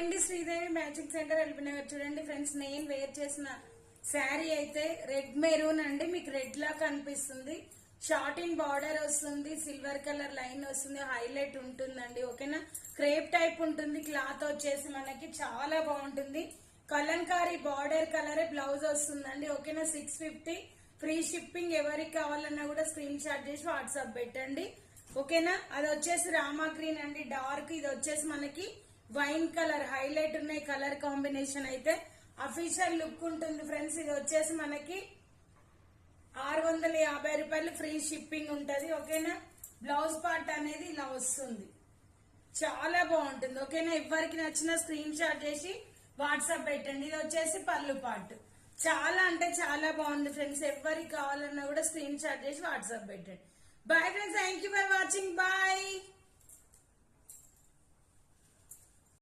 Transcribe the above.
అండి Sridevi matching centre LB Nagar. చూడండి friends, నేను వేర్ చేసిన శారీ అయితే రెడ్ మెరూన్ అండి. మీకు రెడ్ లా కనిపిస్తుంది. షార్టింగ్ బార్డర్ వస్తుంది, సిల్వర్ కలర్ లైన్ వస్తుంది, హైలైట్ ఉంటుందండి. ఓకేనా, క్రేప్ టైప్ ఉంటుంది. క్లాత్ వచ్చేసి మనకి చాలా బాగుంటుంది. కలంకారీ బార్డర్ కలరే బ్లౌజ్ వస్తుందండి. ఓకేనా, 650 ఫ్రీ షిప్పింగ్. ఎవరికి కావాలన్నా కూడా స్క్రీన్ షాట్ చేసి వాట్సాప్ పెట్టండి. ఓకేనా, అది వచ్చేసి రామా గ్రీన్ అండి, డార్క్. ఇది వచ్చేసి మనకి వైన్ కలర్, హైలైట్ ఉన్నాయి కలర్ కాంబినేషన్. అయితే అఫీషియల్ లుక్ ఉంటుంది ఫ్రెండ్స్. ఇది వచ్చేసి మనకి 650 రూపాయలు ఫ్రీ షిప్పింగ్ ఉంటది. ఓకేనా, బ్లౌజ్ పార్ట్ అనేది ఇలా వస్తుంది, చాలా బాగుంటుంది. ఓకేనా, ఎవరికి నచ్చిన స్క్రీన్ షాట్ చేసి వాట్సాప్ పెట్టండి. ఇది వచ్చేసి పళ్ళు పార్ట్. చాలా అంటే చాలా బాగుంది ఫ్రెండ్స్. ఎవరికి కావాలన్నా కూడా స్క్రీన్ షాట్ చేసి వాట్సాప్ పెట్టండి. Bye friends, thank you for watching. Bye.